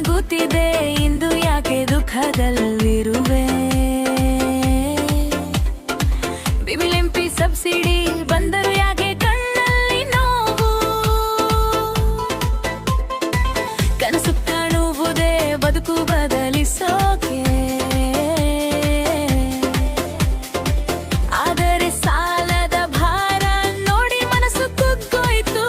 ನಗುತ್ತಿದೆ ಇಂದು ಯಾಕೆ ದುಃಖದಲ್ಲಿರುವೆ BBMP subsidy ಬಂದರು ಯಾಕೆ ಕಣ್ಣಲ್ಲಿ ನೋವು ಕನಸು ಕಾಣುವುದೇ ಬದುಕು ಬದಲಿಸೋಕೆ ಆದರೆ ಸಾಲದ ಭಾರ ನೋಡಿ ಮನಸ್ಸು ಕುಗ್ಗೋಯ್ತು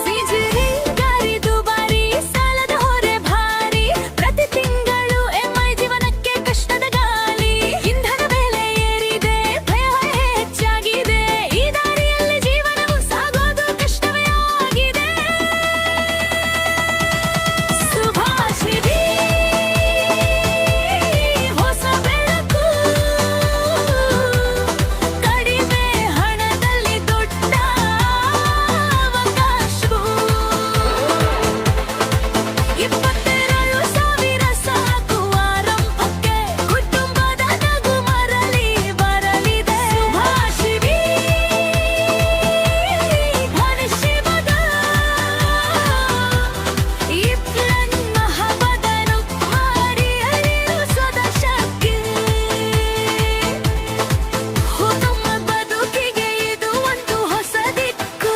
ಸಿಜಿರಿ ಗಾರಿ ದುಬಾರಿ ಸಾಲದ ಹೊರೆ ಭಾರಿ ಪ್ರತಿ ತಿಂಗಳು ಎಂಐ ಜೀವನಕ್ಕೆ ಕಷ್ಟದ ಗಾಳಿ ಇಂಧನ ಬೆಲೆ ಏರಿದೆ ಭಯ ಹೆಚ್ಚಾಗಿದೆ ಈ ದಾರಿಯಲ್ಲಿ ಜೀವನವು ಸಾಗೋದು ಕಷ್ಟವೇ ಆಗಿದೆ ಶುಭಾಶಿವಿ ಹೊಸ ಬೆಳಕು ಕಡಿಮೆ ಹಣದಲ್ಲಿ ದೊಡ್ಡ ಅವಕಾಶವು 22,000 ಸಾಕು ಆರಂಭಕ್ಕೆ ಕುಟುಂಬದ ನಗು ಬರಲಿದೆ ಶುಭಾಶಿವಿ ಭವಿಷ್ಯದ ಈ ಪ್ಲಾನ್ ಮಹಾಬದನು ಮಾಡಿ ಅರಿಯುವುದ ಶಕ್ತಿ ನಮ್ಮ ಬದುಕಿಗೆ ಇದು ಒಂದು ಹೊಸ ದಿಕ್ಕು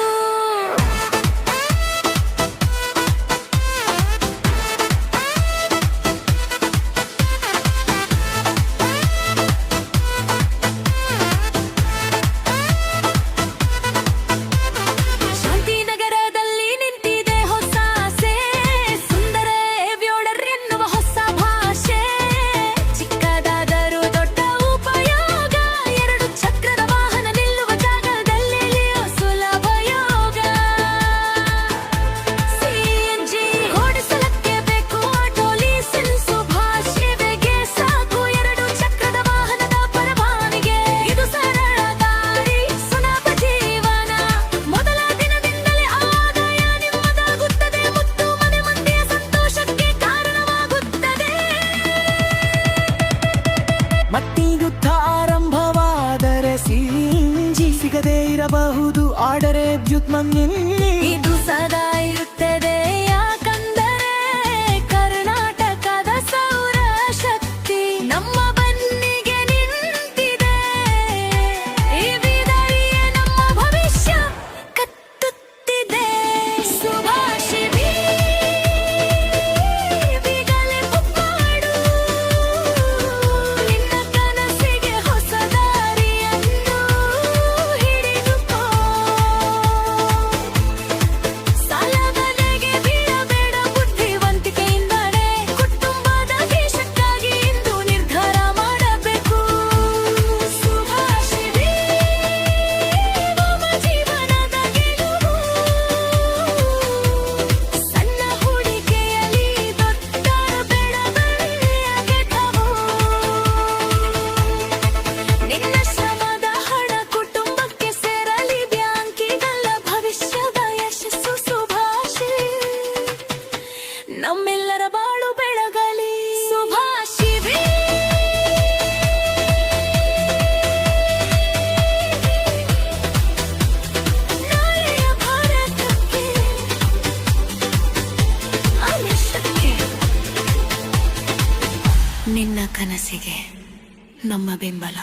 ಶಾಂತಿನಗರದಲ್ಲಿ ನಿಂತಿದೆ ಹೊಸ ಆಸೆ ಸುಂದರ ವ್ಯೋಡರ್ ಎನ್ನುವ ಹೊಸ ಭಾಷೆ ಚಿಕ್ಕದಾದರೂ ದೊಡ್ಡ ಉಪಯೋಗ 2 ಚಕ್ರದ ವಾಹನ ನಿಲ್ಲುವ ಜಾಗದಲ್ಲಿಯೂ ಸುಲಭ ಯೋಗ ಸಿಎನ್ಜಿ ಓಡಿಸಲಕ್ಕೆ ಬೇಕು ಆಟೋ ಲೀಸೆನ್ಸು ಭಾಷೆಗೆ ಸಾಕು 2 ಚಕ್ರದ ವಾಹನದ ಪರವಾನಿಗೆ ಇದು ಸರಳ ದಾರಿ ಸುಲಭ ಜೀವನ ಮೊದಲ ದಿನದಿಂದಲೇ ಆದಾಯ ನಿಮ್ಮದಾಗುತ್ತದೆ ಮುತ್ತು ಮನೆ ಮಂದಿಯ ಸಂತೋಷಕ್ಕೆ ಕಾರಣವಾಗುತ್ತದೆ ಮತ್ತೀಗುತ್ತ ಆರಂಭವಾದರೆ ಸಿಎನ್ಜಿ ಸಿಗದೇ ಇರಬಹುದು ಆದರೆ ವಿದ್ಯುತ್ ಇದು ಸದಾ ಇರುತ್ತದೆ ಯಾಕಂದರೆ ಕರ್ನಾಟಕದ ಸೌರ ಶಕ್ತಿ ನಮ್ಮ ಬನ್ನಿಗೆ ನಿಂತಿದೆ ಈ ವಿದಾರಿಯೇ ನಮ್ಮ ಭವಿಷ್ಯ ಕಟ್ಟುತ್ತಿದೆ ಶುಭಾಶಿವಿ ಬಿಗಲೆ ಪುಪ್ಪಾಡು ನಿನ್ನ ಕನಸಿಗೆ ಹೊಸ ದಾರಿಯನ್ನು ಹಿಡಿದುಕೋ ಸಾಲವನೆಗೆ ಬೀಳಬೇಡ ಬುದ್ಧಿವಂತಿಕೆಯಿಂದಲೇ ಕುಟುಂಬದ ದೇಶಕ್ಕಾಗಿ ಇಂದು ನಿರ್ಧಾರ ಮಾಡಬೇಕು ಶುಭಾಶಿವಿ ನಮ್ಮ ಜೀವನದ ಗೆಲುವು ಸಣ್ಣ ಹೂಡಿಕೆಯಲ್ಲಿ ದೊಡ್ಡ ಬೆಳವಣಿಗೆಯ ಗೆಲುವು ನಿನ್ನ ಶ್ರಮದ ಹಣ ಕುಟುಂಬಕ್ಕೆ ಸೇರಲಿ ಬ್ಯಾಂಕಿಗಲ್ಲ ಭವಿಷ್ಯದ ಯಶಸ್ಸು ಶುಭಾಶಿ ನಮ್ಮೆಲ್ಲರ ಬಾಳು ಬೆಳಗಲಿ ಶುಭಾಶಿವಿ ನಾಳೆಯ ಭಾರತಕ್ಕೆ ಅವಶ್ಯಕ್ಕೆ ನಿನ್ನ ಕನಸಿಗೆ ನಮ್ಮ ಬೆಂಬಲ